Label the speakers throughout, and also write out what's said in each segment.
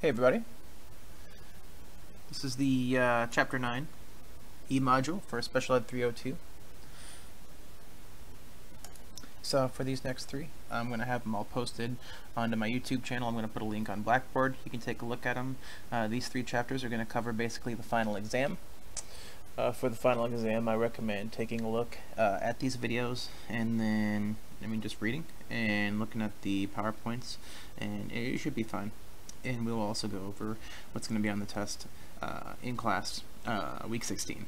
Speaker 1: Hey everybody, this is the Chapter 9 eModule for Special Ed 302. So for these next three, I'm going to have them all posted onto my YouTube channel. I'm going to put a link on Blackboard. You can take a look at them. These three chapters are going to cover basically the final exam. For the final exam, I recommend taking a look at these videos and then, just reading and looking at the PowerPoints, and it should be fine. And we'll also go over what's going to be on the test in class week 16.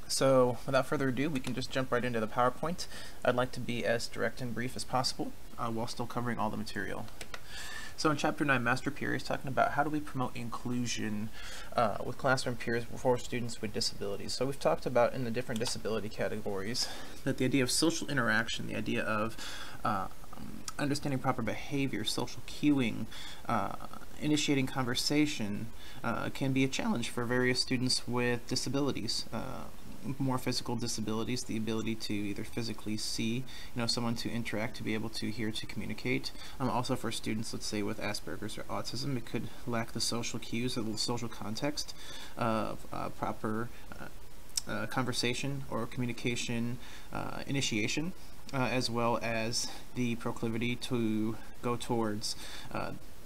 Speaker 1: So without further ado, we can just jump right into the PowerPoint. I'd like to be as direct and brief as possible while still covering all the material. So in Chapter 9, Master Peer is talking about how do we promote inclusion with classroom peers for students with disabilities. So we've talked about in the different disability categories that the idea of social interaction, the idea of understanding proper behavior, social cueing, initiating conversation can be a challenge for various students with disabilities. More physical disabilities, the ability to either physically see, someone to interact, to be able to hear, to communicate. Also for students, let's say with Asperger's or autism, it could lack the social cues or the social context of proper conversation or communication initiation. As well as the proclivity to go towards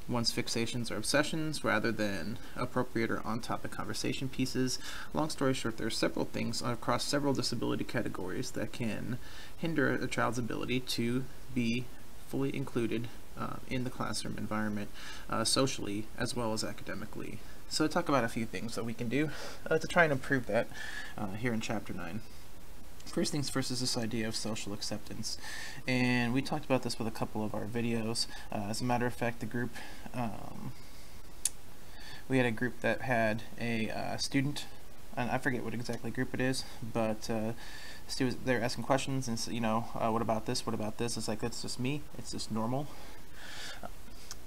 Speaker 1: one's fixations or obsessions rather than appropriate or on-topic conversation pieces. Long story short, there are several things across several disability categories that can hinder a child's ability to be fully included in the classroom environment, socially as well as academically. So I'll talk about a few things that we can do to try and improve that here in Chapter 9. First things first is this idea of social acceptance, and we talked about this with a couple of our videos. As a matter of fact, the group, we had a group that had a student, and I forget what exactly group it is, but students, they're asking questions and what about this, what about this? It's like, that's just me, it's just normal.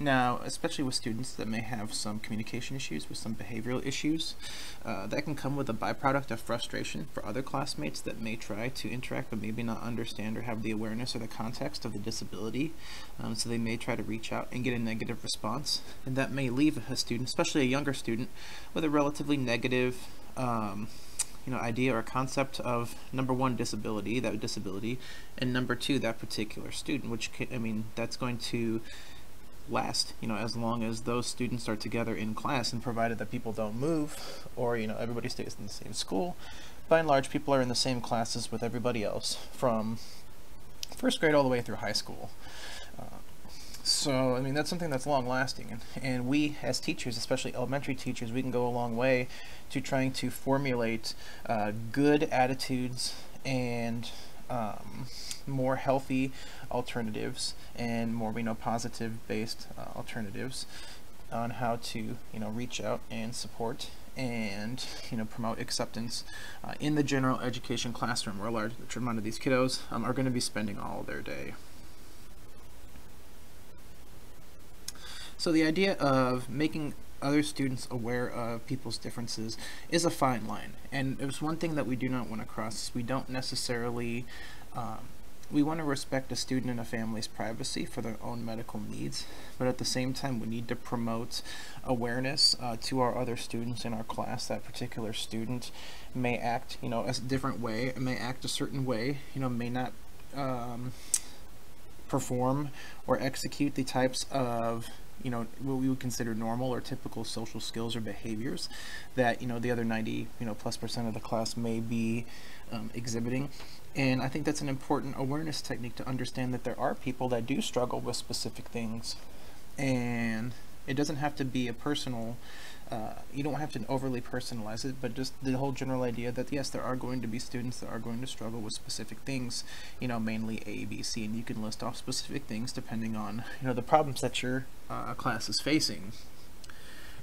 Speaker 1: Now, especially with students that may have some communication issues, with some behavioral issues, that can come with a byproduct of frustration for other classmates that may try to interact but maybe not understand or have the awareness or the context of the disability. So they may try to reach out and get a negative response, and that may leave a student, especially a younger student, with a relatively negative idea or concept of, number one, disability, and number two, that particular student, which that's going to last, as long as those students are together in class, and provided that people don't move or, everybody stays in the same school. By and large, people are in the same classes with everybody else from first grade all the way through high school. So, that's something that's long lasting, and we as teachers, especially elementary teachers, we can go a long way to trying to formulate good attitudes and more healthy alternatives and more positive based alternatives on how to reach out and support and promote acceptance in the general education classroom, where a large amount of these kiddos are going to be spending all their day. So the idea of making other students aware of people's differences is a fine line, and there's one thing that we do not want to cross. We don't necessarily we want to respect a student and a family's privacy for their own medical needs, but at the same time we need to promote awareness to our other students in our class. That particular student may act a different way, may act a certain way, may not perform or execute the types of what we would consider normal or typical social skills or behaviors that the other 90% plus of the class may be exhibiting. And I think that's an important awareness technique, to understand that there are people that do struggle with specific things, and it doesn't have to be a personal, you don't have to overly personalize it, but just the whole general idea that yes, there are going to be students that are going to struggle with specific things, mainly A, B, C, and you can list off specific things depending on the problems that your class is facing.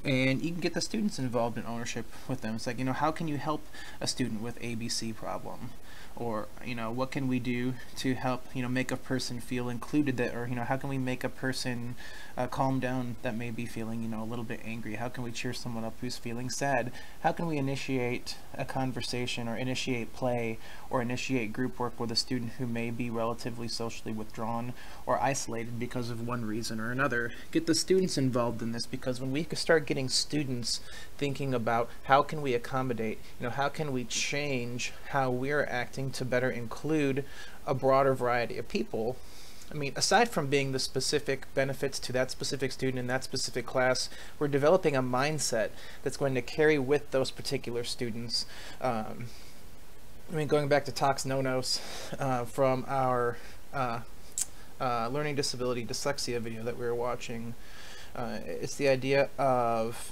Speaker 1: And you can get the students involved in ownership with them. It's like, how can you help a student with ABC problem? or what can we do to help make a person feel included, that, or how can we make a person calm down that may be feeling a little bit angry? How can we cheer someone up who's feeling sad? How can we initiate a conversation or initiate play or initiate group work with a student who may be relatively socially withdrawn or isolated because of one reason or another? Get the students involved in this, because when we start getting students thinking about how can we accommodate, how can we change how we're acting to better include a broader variety of people. I mean, aside from being the specific benefits to that specific student in that specific class, we're developing a mindset that's going to carry with those particular students. I mean, going back to Talks No-Nos from our learning disability dyslexia video that we were watching, it's the idea of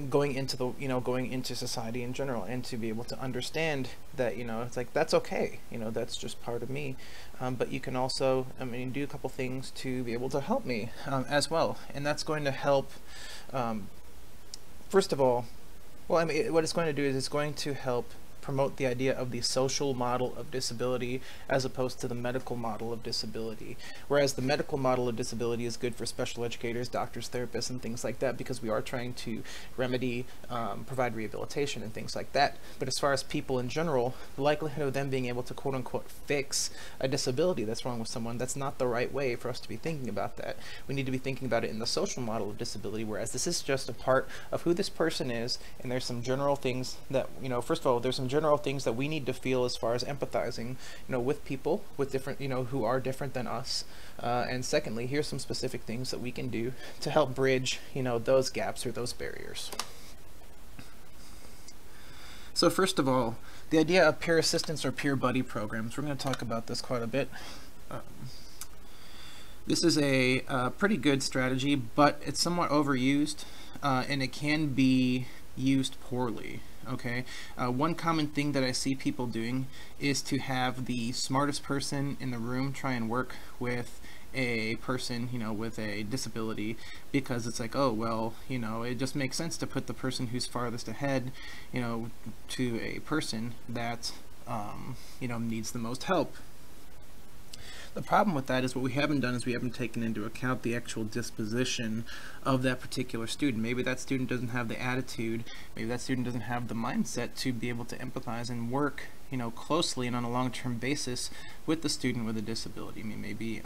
Speaker 1: going into the going into society in general, and to be able to understand that it's like, that's okay, that's just part of me, but you can also do a couple things to be able to help me as well. And that's going to help, first of all, well, what it's going to do is it's going to help promote the idea of the social model of disability as opposed to the medical model of disability. Whereas the medical model of disability is good for special educators, doctors, therapists, and things like that, because we are trying to remedy, provide rehabilitation and things like that. But as far as people in general, the likelihood of them being able to quote-unquote fix a disability that's wrong with someone, that's not the right way for us to be thinking about that. We need to be thinking about it in the social model of disability, whereas this is just a part of who this person is, and there's some general things that, first of all, there's some general things that we need to feel as far as empathizing, with people with different, who are different than us. And secondly, here's some specific things that we can do to help bridge, those gaps or those barriers. So first of all, the idea of peer assistance or peer buddy programs. We're going to talk about this quite a bit. This is a pretty good strategy, but it's somewhat overused, and it can be used poorly. Okay, one common thing that I see people doing is to have the smartest person in the room try and work with a person, with a disability, because it's like, oh, well, it just makes sense to put the person who's farthest ahead, to a person that, needs the most help. The problem with that is what we haven't done is we haven't taken into account the actual disposition of that particular student. Maybe that student doesn't have the attitude, maybe that student doesn't have the mindset to be able to empathize and work, closely and on a long-term basis with the student with a disability. I mean, maybe,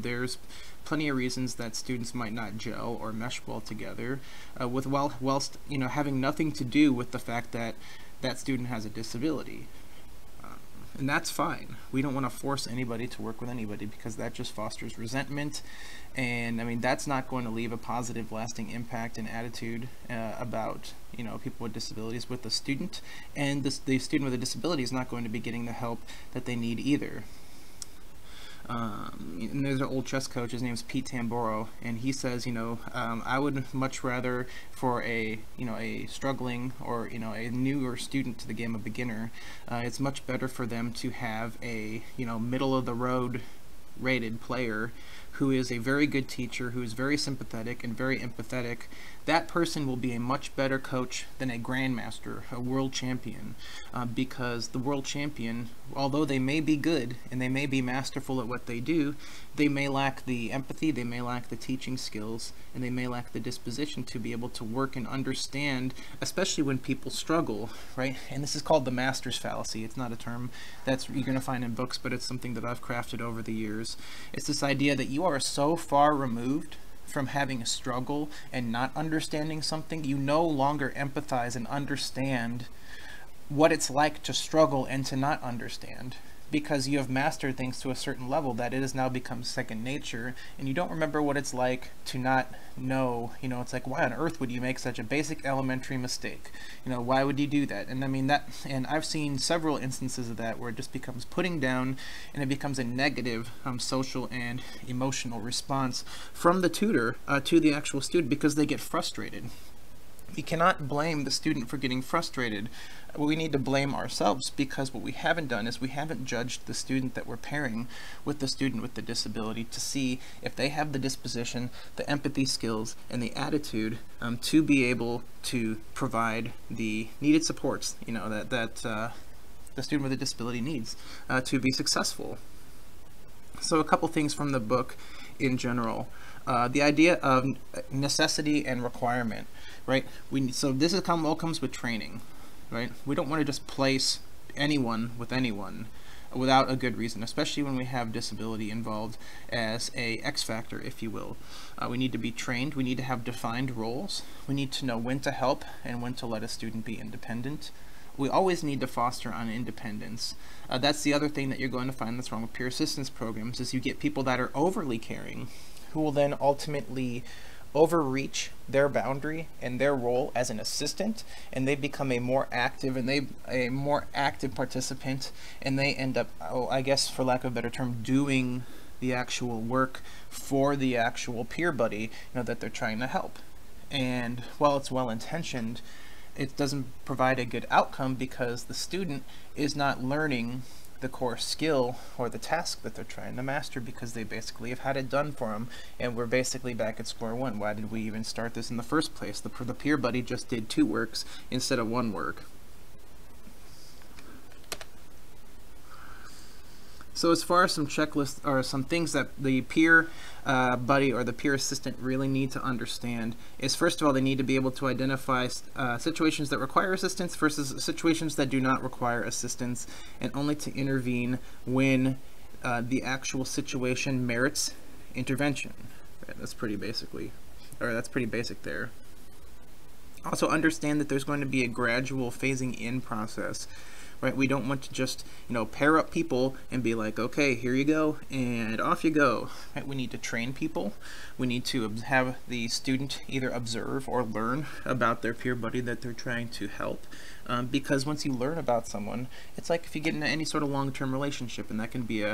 Speaker 1: there's plenty of reasons that students might not gel or mesh well together, whilst having nothing to do with the fact that that student has a disability. And that's fine. We don't want to force anybody to work with anybody, because that just fosters resentment, and that's not going to leave a positive, lasting impact and attitude about people with disabilities with the student, and the student with a disability is not going to be getting the help that they need either. And there's an old chess coach, his name's Pete Tamboro, and he says, I would much rather for a struggling or a newer student to the game, a beginner, it's much better for them to have a middle of the road rated player who is a very good teacher, who is very sympathetic and very empathetic. That person will be a much better coach than a grandmaster, a world champion, because the world champion, although they may be good and they may be masterful at what they do, they may lack the empathy, they may lack the teaching skills, and they may lack the disposition to be able to work and understand, especially when people struggle, right? And this is called the master's fallacy. It's not a term that's you're going to find in books, but it's something that I've crafted over the years. It's this idea that you are so far removed from having a struggle and not understanding something, you no longer empathize and understand what it's like to struggle and to not understand, because you have mastered things to a certain level that it has now become second nature, and you don't remember what it's like to not know. It's like, why on earth would you make such a basic elementary mistake? Why would you do that? And and I've seen several instances of that where it just becomes putting down, and it becomes a negative social and emotional response from the tutor to the actual student, because they get frustrated. We cannot blame the student for getting frustrated. We need to blame ourselves, because what we haven't done is we haven't judged the student that we're pairing with the student with the disability to see if they have the disposition, the empathy skills, and the attitude to be able to provide the needed supports, the student with a disability needs to be successful. So a couple things from the book in general. The idea of necessity and requirement, right? So this all comes with training, right? We don't want to just place anyone with anyone without a good reason, especially when we have disability involved as a X factor, if you will. We need to be trained. We need to have defined roles. We need to know when to help and when to let a student be independent. We always need to foster on independence. That's the other thing that you're going to find that's wrong with peer assistance programs, is you get people that are overly caring who will then ultimately overreach their boundary and their role as an assistant, and they become a more active participant, and they end up, I guess for lack of a better term, doing the actual work for the actual peer buddy, that they're trying to help. And while it's well intentioned, it doesn't provide a good outcome, because the student is not learning the core skill or the task that they're trying to master, because they basically have had it done for them, and we're basically back at square one. Why did we even start this in the first place? The peer buddy just did 2 works instead of 1 work. So as far as some checklists or some things that the peer buddy or the peer assistant really need to understand is, first of all, they need to be able to identify situations that require assistance versus situations that do not require assistance, and only to intervene when the actual situation merits intervention. Right, that's pretty basic there. Also understand that there's going to be a gradual phasing in process. Right, we don't want to just, pair up people and be like, okay, here you go, and off you go. Right, we need to train people. We need to have the student either observe or learn about their peer buddy that they're trying to help. Because once you learn about someone, it's like if you get into any sort of long-term relationship, and that can be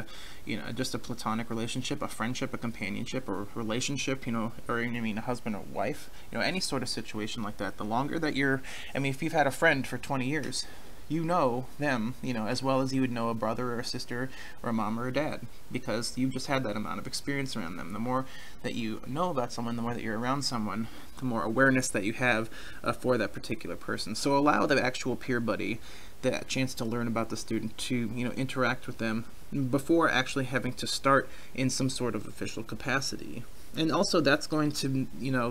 Speaker 1: just a platonic relationship, a friendship, a companionship, or a relationship, or a husband or wife, any sort of situation like that. The longer that if you've had a friend for 20 years, you know them, as well as you would know a brother or a sister or a mom or a dad, because you've just had that amount of experience around them. The more that you know about someone, the more that you're around someone, the more awareness that you have for that particular person. So allow the actual peer buddy that chance to learn about the student, to interact with them before actually having to start in some sort of official capacity. And also that's going to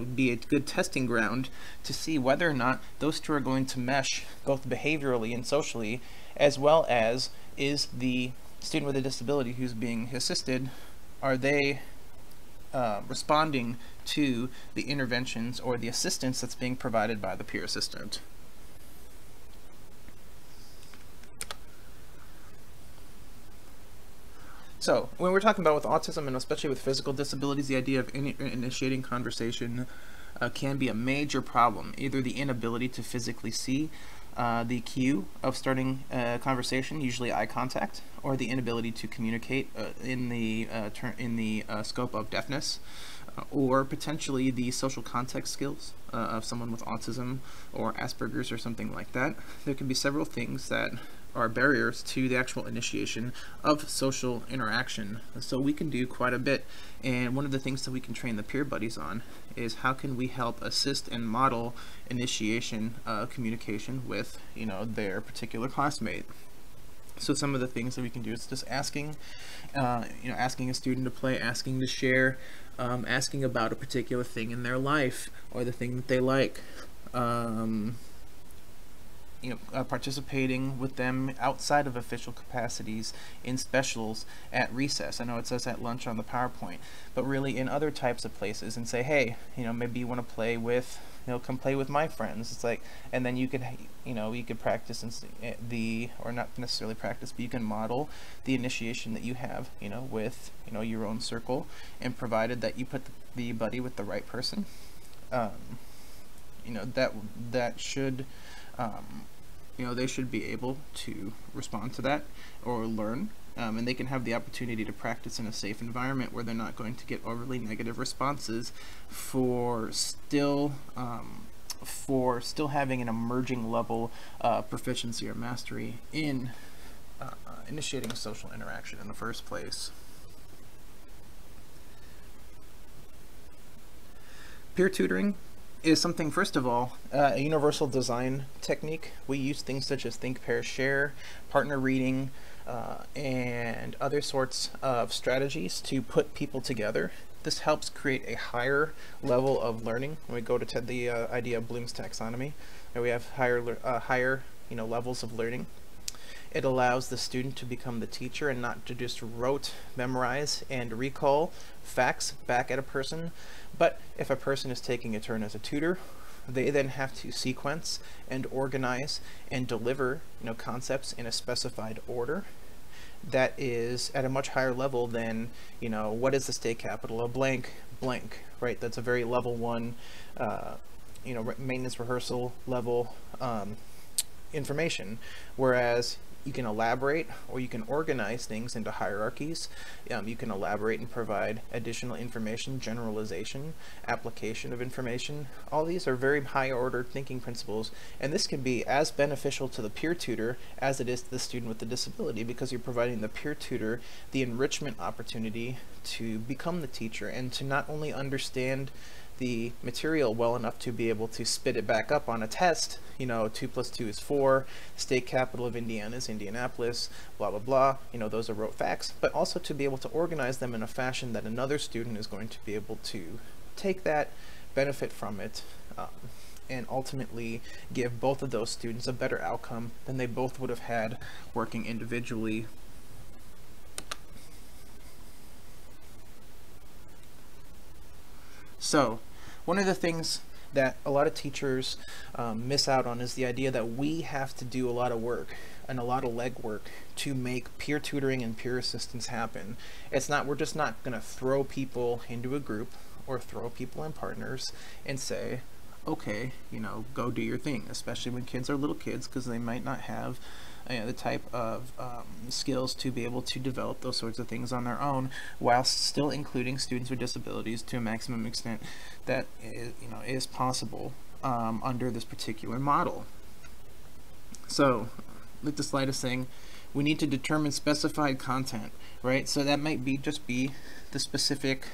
Speaker 1: be a good testing ground to see whether or not those two are going to mesh both behaviorally and socially, as well as is the student with a disability who's being assisted, are they responding to the interventions or the assistance that's being provided by the peer assistant. So when we're talking about with autism, and especially with physical disabilities, the idea of initiating conversation can be a major problem. Either the inability to physically see the cue of starting a conversation, usually eye contact, or the inability to communicate in the scope of deafness, or potentially the social context skills of someone with autism or Asperger's or something like that. There can be several things that are barriers to the actual initiation of social interaction. So we can do quite a bit, and one of the things that we can train the peer buddies on is how can we help assist and model initiation communication with their particular classmate. So some of the things that we can do is just asking asking a student to play, asking to share, asking about a particular thing in their life or the thing that they like. Participating with them outside of official capacities in specials at recess. I know it says at lunch on the PowerPoint, but really in other types of places, and say, hey, maybe you want to play with, come play with my friends. It's like, and then you could, you could practice or not necessarily practice, but you can model the initiation that you have, with, your own circle, and provided that you put the buddy with the right person, that should, they should be able to respond to that or learn, and they can have the opportunity to practice in a safe environment where they're not going to get overly negative responses for still having an emerging level proficiency or mastery in initiating social interaction in the first place. Peer tutoring is something, first of all, a universal design technique. We use things such as think, pair, share, partner reading, and other sorts of strategies to put people together. This helps create a higher level of learning. When we go to the idea of Bloom's taxonomy, and we have higher levels of learning. It allows the student to become the teacher and not to just rote, memorize, and recall facts back at a person. But if a person is taking a turn as a tutor, they then have to sequence and organize and deliver concepts in a specified order that is at a much higher level than, what is the state capital of blank, blank, right? That's a very level one, maintenance rehearsal level information, whereas you can elaborate or you can organize things into hierarchies. You can elaborate and provide additional information, generalization, application of information. All these are very high order thinking principles, and this can be as beneficial to the peer tutor as it is to the student with the disability, because you're providing the peer tutor the enrichment opportunity to become the teacher and to not only understand the material well enough to be able to spit it back up on a test, 2 + 2 is 4, state capital of Indiana is Indianapolis, blah blah blah, those are rote facts, but also to be able to organize them in a fashion that another student is going to be able to take that, benefit from it, and ultimately give both of those students a better outcome than they both would have had working individually. So, one of the things that a lot of teachers miss out on is the idea that we have to do a lot of work and a lot of legwork to make peer tutoring and peer assistance happen. We're just not going to throw people into a group or throw people in partners and say, okay, go do your thing, especially when kids are little kids, because they might not have the type of skills to be able to develop those sorts of things on their own, while still including students with disabilities to a maximum extent that is possible under this particular model. So, like the slide is saying, we need to determine specified content, right? So that might be the specific,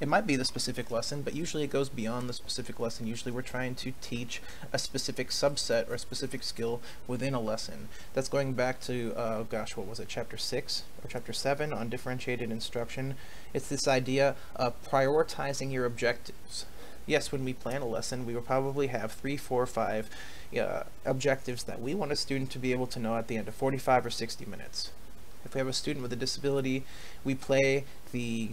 Speaker 1: it might be the specific lesson, but usually it goes beyond the specific lesson. Usually we're trying to teach a specific subset or a specific skill within a lesson. That's going back to, what was it, chapter 6 or chapter 7 on differentiated instruction. It's this idea of prioritizing your objectives. Yes, when we plan a lesson, we will probably have 3, 4, 5 objectives that we want a student to be able to know at the end of 45 or 60 minutes. If we have a student with a disability, we play the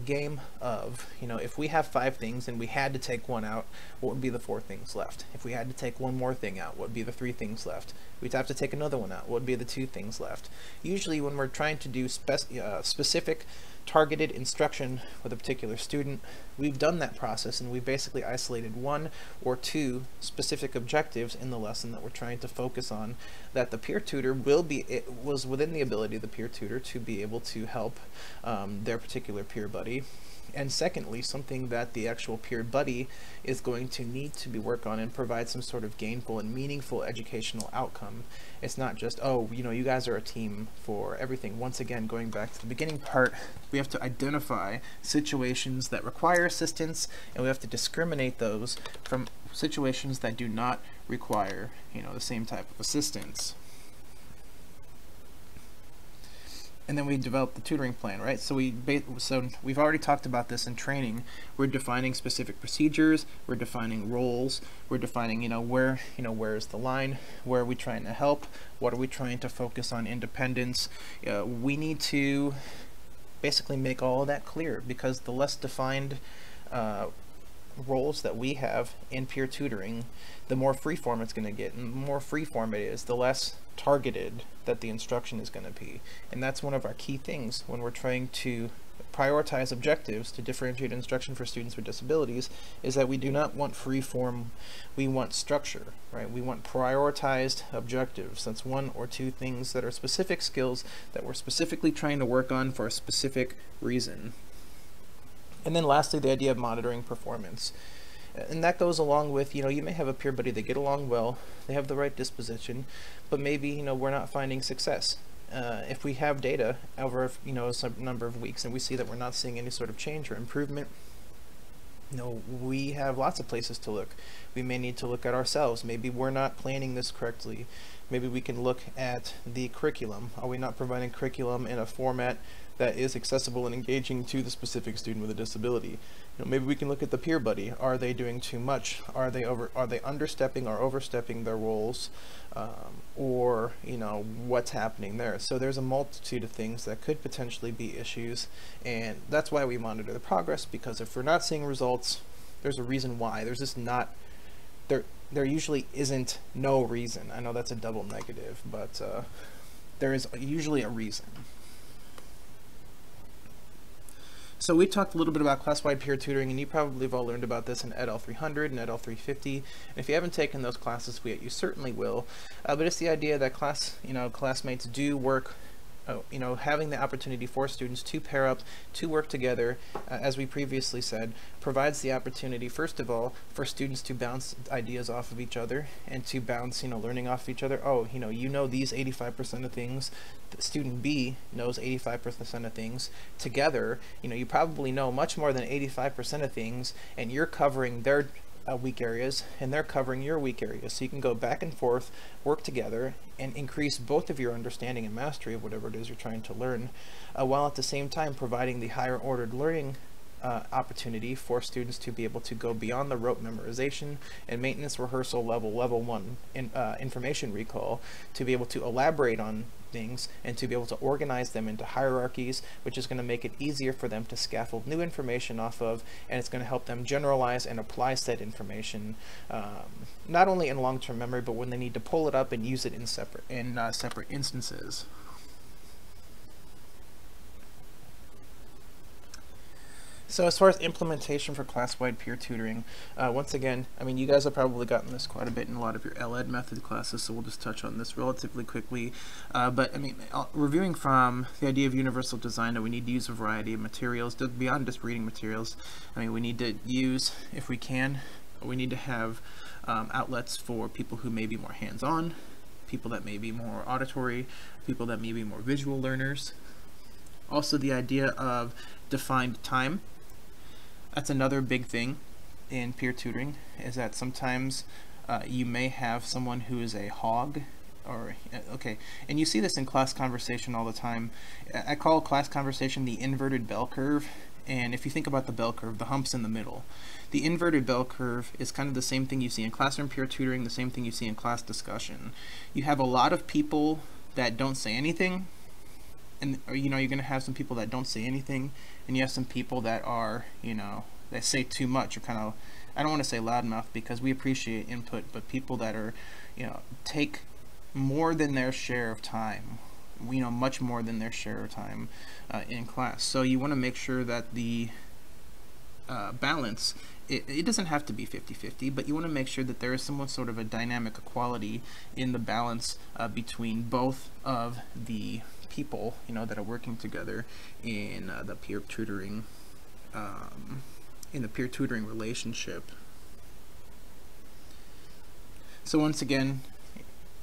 Speaker 1: game of, if we have 5 things and we had to take one out, what would be the 4 things left? If we had to take one more thing out, what would be the 3 things left? We'd have to take another one out, what would be the 2 things left? Usually when we're trying to do specific targeted instruction with a particular student, we've done that process and we basically isolated 1 or 2 specific objectives in the lesson that we're trying to focus on, that the peer tutor was within the ability of the peer tutor to be able to help their particular peer buddy. And secondly, something that the actual peer buddy is going to need to be worked on and provide some sort of gainful and meaningful educational outcome. It's not just, oh, you guys are a team for everything. Once again, going back to the beginning part, we have to identify situations that require assistance, and we have to discriminate those from situations that do not require, the same type of assistance. And then we develop the tutoring plan, right? So we've already talked about this in training. We're defining specific procedures, we're defining roles, we're defining, where's the line, where are we trying to help, what are we trying to focus on, independence. We need to basically make all of that clear, because the less defined roles that we have in peer tutoring, the more freeform it's going to get, and the more freeform it is, the less targeted that the instruction is going to be. And that's one of our key things when we're trying to prioritize objectives to differentiate instruction for students with disabilities, is that we do not want freeform, we want structure, right? We want prioritized objectives. That's 1 or 2 things that are specific skills that we're specifically trying to work on for a specific reason. And then lastly, the idea of monitoring performance. And that goes along with, you may have a peer buddy, they get along well, they have the right disposition, but maybe, we're not finding success. If we have data over, some number of weeks and we see that we're not seeing any sort of change or improvement, we have lots of places to look. We may need to look at ourselves. Maybe we're not planning this correctly. Maybe we can look at the curriculum. Are we not providing curriculum in a format that is accessible and engaging to the specific student with a disability? Maybe we can look at the peer buddy. Are they doing too much? Are they understepping or overstepping their roles? Or what's happening there? So there's a multitude of things that could potentially be issues, and that's why we monitor the progress, because if we're not seeing results, there's a reason why. There's just not there usually isn't no reason. I know that's a double negative, but there is usually a reason. So we talked a little bit about class-wide peer tutoring, and you probably have all learned about this in EdL 300 and EdL 350. And if you haven't taken those classes yet, you certainly will. But it's the idea that classmates do work, having the opportunity for students to pair up, to work together, as we previously said, provides the opportunity, first of all, for students to bounce ideas off of each other and to bounce, learning off of each other. Oh, these 85% of things. Student B knows 85% of things. Together, you probably know much more than 85% of things, and you're covering their weak areas and they're covering your weak areas, so you can go back and forth, work together, and increase both of your understanding and mastery of whatever it is you're trying to learn, while at the same time providing the higher ordered learning opportunity for students to be able to go beyond the rote memorization and maintenance rehearsal level 1 in information recall, to be able to elaborate on things and to be able to organize them into hierarchies, which is going to make it easier for them to scaffold new information off of, and it's going to help them generalize and apply said information, not only in long-term memory, but when they need to pull it up and use it in separate instances. So as far as implementation for class-wide peer tutoring, once again, you guys have probably gotten this quite a bit in a lot of your LED method classes, so we'll just touch on this relatively quickly. But reviewing from the idea of universal design, that we need to use a variety of materials, beyond just reading materials. We need to use, if we can, we need to have outlets for people who may be more hands-on, people that may be more auditory, people that may be more visual learners. Also, the idea of defined time. That's another big thing in peer tutoring, is that sometimes you may have someone who is a hog, and you see this in class conversation all the time. I call class conversation the inverted bell curve, and if you think about the bell curve, the hump's in the middle. The inverted bell curve is kind of the same thing you see in classroom peer tutoring, the same thing you see in class discussion. You have a lot of people that don't say anything, and you're going to have some people that don't say anything, and you have some people that are, that say too much, or kind of, I don't want to say loudmouth because we appreciate input, but people that are, take more than their share of time, much more than their share of time in class. So you want to make sure that the balance, it doesn't have to be 50-50, but you want to make sure that there is somewhat sort of a dynamic equality in the balance between both of the people that are working together in the peer tutoring relationship. So once again,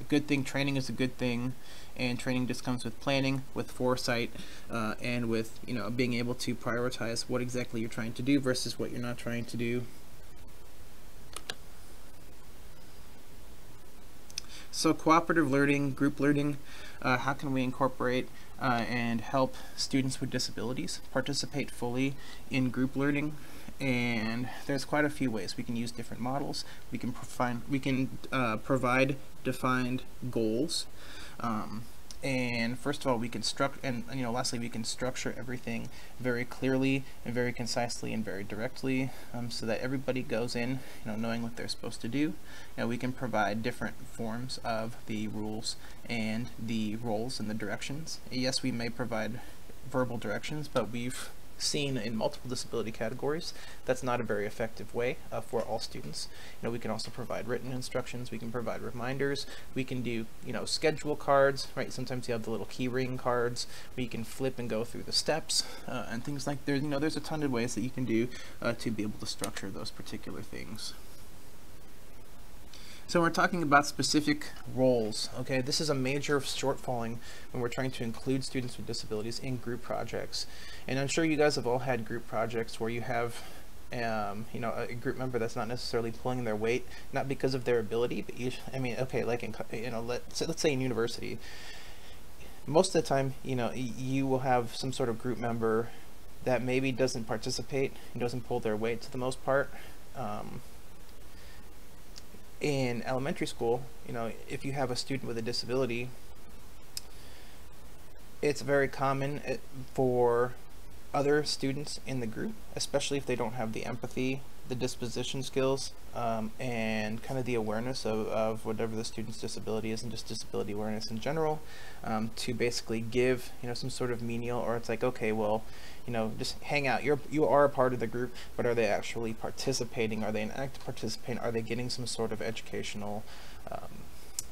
Speaker 1: a good thing, training is a good thing, and training just comes with planning, with foresight, and with being able to prioritize what exactly you're trying to do versus what you're not trying to do. So cooperative learning, group learning, how can we incorporate and help students with disabilities participate fully in group learning? And there's quite a few ways. We can use different models. We can provide defined goals. And first of all, we can lastly, we can structure everything very clearly and very concisely and very directly, so that everybody goes in, knowing what they're supposed to do. We can provide different forms of the rules and the roles and the directions. Yes, we may provide verbal directions, but we've seen in multiple disability categories that's not a very effective way for all students. We can also provide written instructions, we can provide reminders, we can do schedule cards, right? Sometimes you have the little key ring cards where you can flip and go through the steps and things like that. There's a ton of ways that you can do to be able to structure those particular things. So we're talking about specific roles. Okay, this is a major shortfalling when we're trying to include students with disabilities in group projects. And I'm sure you guys have all had group projects where you have you know, a group member that's not necessarily pulling their weight, not because of their ability, but I mean, okay, like in, you know, let's say in university, most of the time, you know, you will have some sort of group member that maybe doesn't participate and doesn't pull their weight to the most part. In elementary school, you know, if you have a student with a disability, it's very common for other students in the group, especially if they don't have the empathy, the disposition skills, and kind of the awareness of whatever the student's disability is, and just disability awareness in general, to basically give, you know, some sort of menial, or it's like, okay, well, you know, just hang out. You are a part of the group, but are they actually participating? Are they an active participant? Are they getting some sort of educational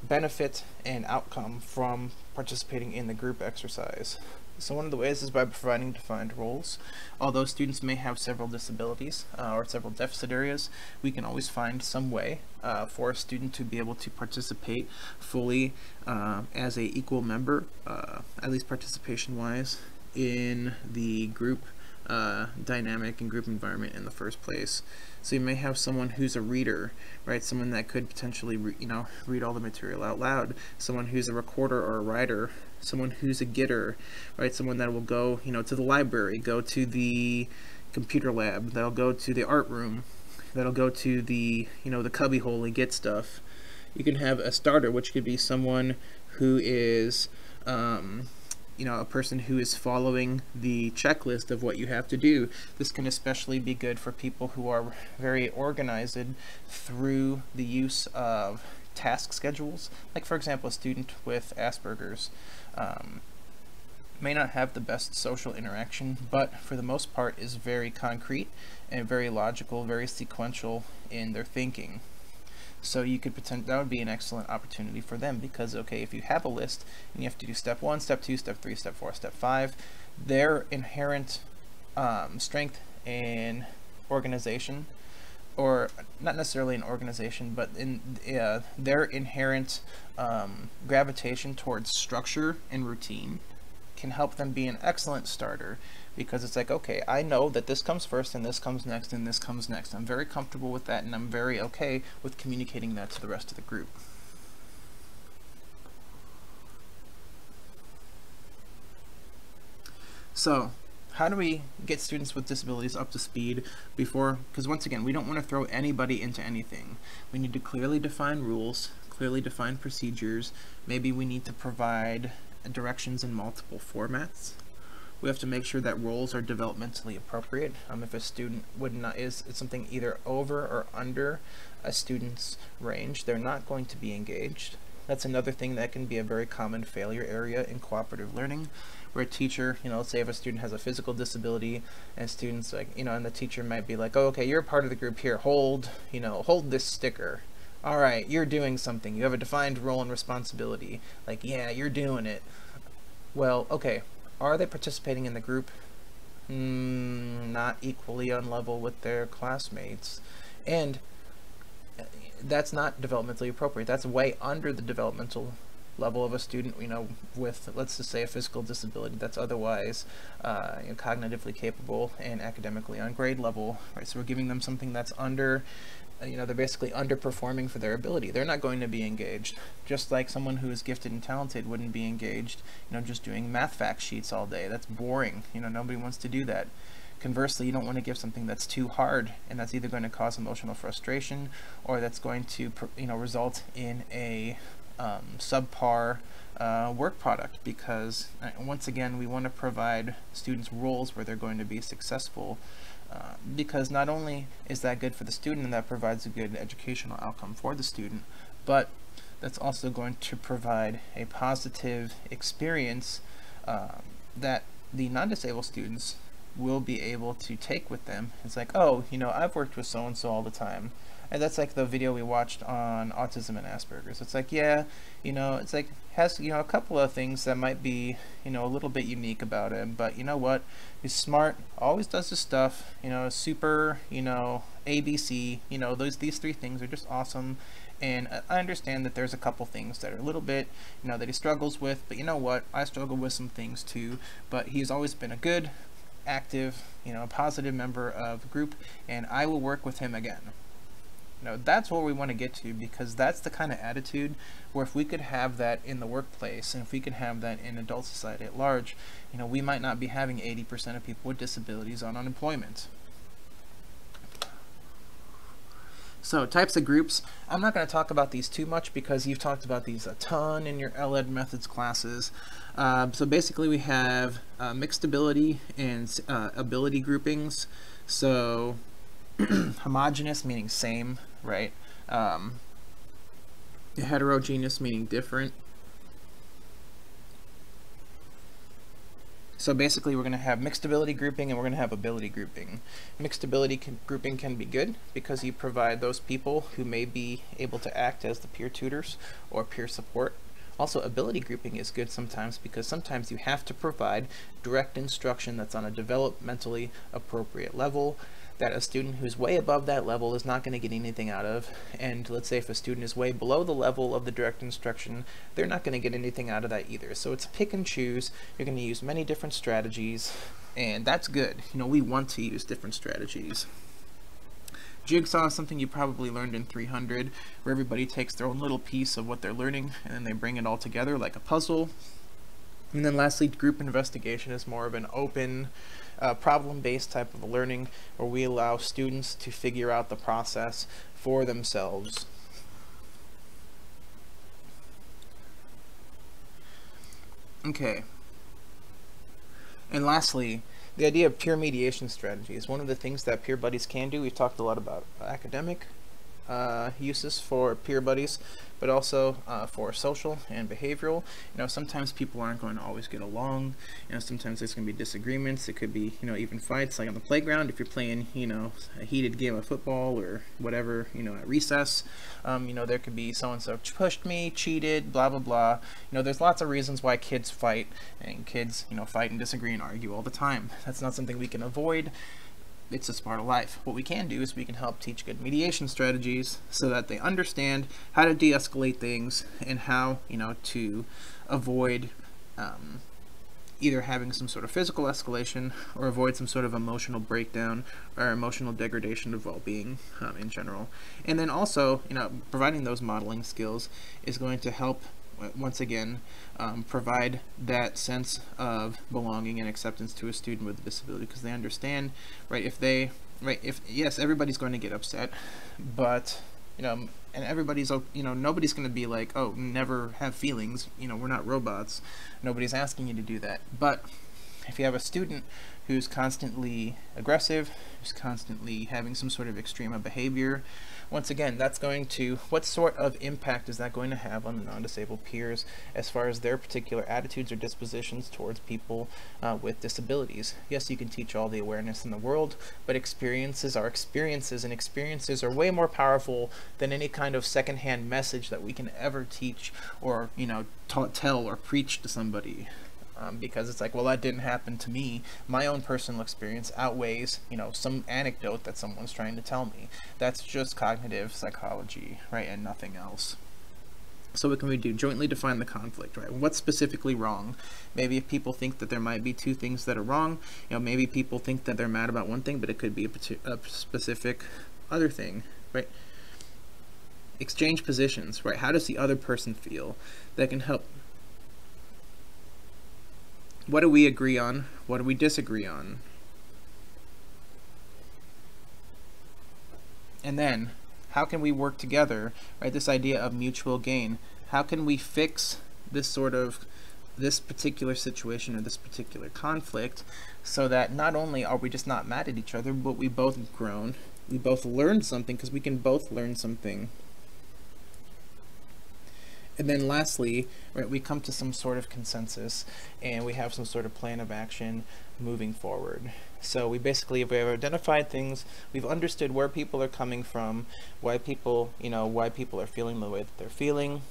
Speaker 1: benefit and outcome from participating in the group exercise? So one of the ways is by providing defined roles. Although students may have several disabilities or several deficit areas, we can always find some way for a student to be able to participate fully as a equal member, at least participation wise, in the group dynamic and group environment in the first place. So you may have someone who's a reader, right? Someone that could potentially read all the material out loud. Someone who's a recorder or a writer. Someone who's a getter, right? Someone that will go, you know, to the library, go to the computer lab, that'll go to the art room, that'll go to the, you know, the cubby hole and get stuff. You can have a starter, which could be someone who is you know, a person who is following the checklist of what you have to do. This can especially be good for people who are very organized through the use of task schedules. Like, for example, a student with Asperger's may not have the best social interaction, but for the most part is very concrete and very logical, very sequential in their thinking. So you could that would be an excellent opportunity for them, because, okay, if you have a list and you have to do step 1, step 2, step 3, step 4, step 5, their inherent strength in organization, or not necessarily in organization, but in their inherent gravitation towards structure and routine can help them be an excellent starter, because it's like, okay, I know that this comes first and this comes next and this comes next. I'm very comfortable with that, and I'm very okay with communicating that to the rest of the group. So how do we get students with disabilities up to speed before, because once again, we don't want to throw anybody into anything. We need to clearly define rules, clearly define procedures. Maybe we need to provide directions in multiple formats. We have to make sure that roles are developmentally appropriate. If a student is something either over or under a student's range, they're not going to be engaged. That's another thing that can be a very common failure area in cooperative learning, where a teacher, you know, let's say if a student has a physical disability, and students, like, you know, and the teacher might be like, oh, okay, you're a part of the group here, hold this sticker. All right, you're doing something. You have a defined role and responsibility. Like, yeah, you're doing it. Well, okay, are they participating in the group? Not equally on level with their classmates. And that's not developmentally appropriate. That's way under the developmental level of a student, you know, with, let's just say, a physical disability that's otherwise you know, cognitively capable and academically on grade level, right? So we're giving them something that's under, you know, they're basically underperforming for their ability. They're not going to be engaged. Just like someone who is gifted and talented wouldn't be engaged, you know, just doing math fact sheets all day. That's boring. You know, nobody wants to do that. Conversely, you don't want to give something that's too hard, and that's either going to cause emotional frustration, or that's going to, you know, result in a subpar work product, because once again, we want to provide students roles where they're going to be successful, because not only is that good for the student and that provides a good educational outcome for the student, but that's also going to provide a positive experience that the non-disabled students will be able to take with them. It's like, oh, you know, I've worked with so-and-so all the time. And that's like the video we watched on autism and Asperger's. It's like, yeah, you know, it's like, has, you know, a couple of things that might be, you know, a little bit unique about him, but you know what? He's smart, always does his stuff, you know, super, you know, ABC, you know, these three things are just awesome. And I understand that there's a couple things that are a little bit, you know, that he struggles with, but you know what? I struggle with some things too, but he's always been a good active, positive member of the group, and I will work with him again. That's what we want to get to, because that's the kind of attitude where if we could have that in the workplace, and if we could have that in adult society at large, we might not be having 80% of people with disabilities on unemployment. So types of groups, I'm not going to talk about these too much because you've talked about these a ton in your LED methods classes. So basically we have mixed ability and ability groupings. So homogeneous meaning same, right? Heterogeneous meaning different. So basically we're going to have mixed ability grouping and we're going to have ability grouping. Mixed ability grouping can be good because you provide those people who may be able to act as the peer tutors or peer support. Also, ability grouping is good sometimes because sometimes you have to provide direct instruction that's on a developmentally appropriate level that a student who's way above that level is not going to get anything out of. And let's say if a student is way below the level of the direct instruction, they're not going to get anything out of that either. So it's pick and choose. You're going to use many different strategies, and that's good. We want to use different strategies. Jigsaw is something you probably learned in 300, where everybody takes their own little piece of what they're learning and then they bring it all together like a puzzle. And then lastly, group investigation is more of an open, problem-based type of learning where we allow students to figure out the process for themselves. Okay. And lastly, the idea of peer mediation strategy is one of the things that peer buddies can do. We've talked a lot about academic uses for peer buddies, but also for social and behavioral. Sometimes people aren't going to always get along. Sometimes there's going to be disagreements. It could be, even fights, like on the playground if you're playing, a heated game of football or whatever, at recess. There could be so-and-so pushed me, cheated, blah, blah, blah. There's lots of reasons why kids fight, and kids, fight and disagree and argue all the time. That's not something we can avoid. It's just part of life. What we can do is we can help teach good mediation strategies so that they understand how to de-escalate things and how, to avoid either having some sort of physical escalation or avoid some sort of emotional breakdown or emotional degradation of well-being in general. And then also, providing those modeling skills is going to help, once again, provide that sense of belonging and acceptance to a student with a disability, because they understand, right, if yes, everybody's going to get upset, but, and everybody's, nobody's going to be like, oh, never have feelings, we're not robots, nobody's asking you to do that. But if you have a student who's constantly aggressive, who's constantly having some sort of extreme behavior, once again, that's going to, what sort of impact is that going to have on the non-disabled peers as far as their particular attitudes or dispositions towards people with disabilities? Yes, you can teach all the awareness in the world, but experiences are experiences, and experiences are way more powerful than any kind of secondhand message that we can ever teach or, tell or preach to somebody. Because it's like, well, that didn't happen to me. My own personal experience outweighs, some anecdote that someone's trying to tell me. That's just cognitive psychology, right, and nothing else. So what can we do? Jointly define the conflict, right? What's specifically wrong? Maybe if people think that there might be two things that are wrong, maybe people think that they're mad about one thing, but it could be a specific other thing, right? Exchange positions, right? How does the other person feel? That can help. What do we agree on? What do we disagree on? And then, how can we work together, right? This idea of mutual gain. How can we fix this particular situation or this particular conflict so that not only are we just not mad at each other, but we both grown, we both learned something, because we can both learn something. And then lastly, right, we come to some sort of consensus and we have some sort of plan of action moving forward. So we basically, we have identified things, we've understood where people are coming from, why people are feeling the way that they're feeling,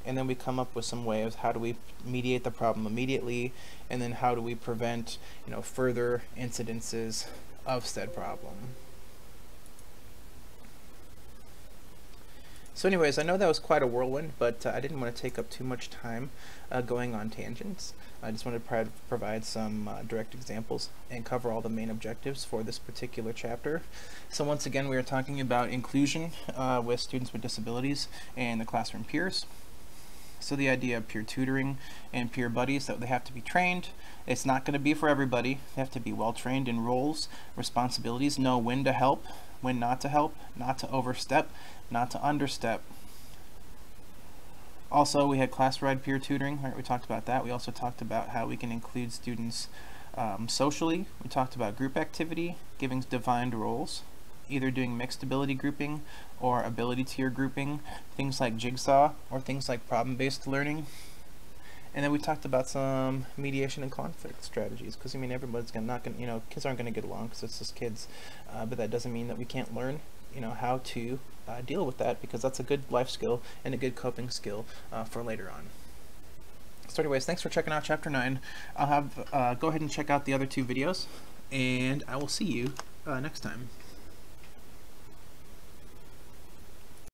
Speaker 1: and then we come up with some way of how do we mediate the problem immediately, and then how do we prevent, further incidences of said problem. So anyways, I know that was quite a whirlwind, but I didn't want to take up too much time going on tangents. I just wanted to provide some direct examples and cover all the main objectives for this particular chapter. So once again, we are talking about inclusion with students with disabilities and the classroom peers. So the idea of peer tutoring and peer buddies, that they have to be trained. It's not going to be for everybody. They have to be well trained in roles, responsibilities, know when to help, when not to help, not to overstep, not to understep. Also, we had class-wide peer tutoring, right? We talked about that. We also talked about how we can include students socially. We talked about group activity, giving defined roles, either doing mixed ability grouping or ability tier grouping, things like jigsaw or things like problem-based learning. And then we talked about some mediation and conflict strategies, because I mean, everybody's not going to, you know, kids aren't going to get along because it's just kids, but that doesn't mean that we can't learn, you know, how to deal with that, because that's a good life skill and a good coping skill for later on. So anyways, thanks for checking out chapter 9. I'll have go ahead and check out the other 2 videos, and I will see you next time.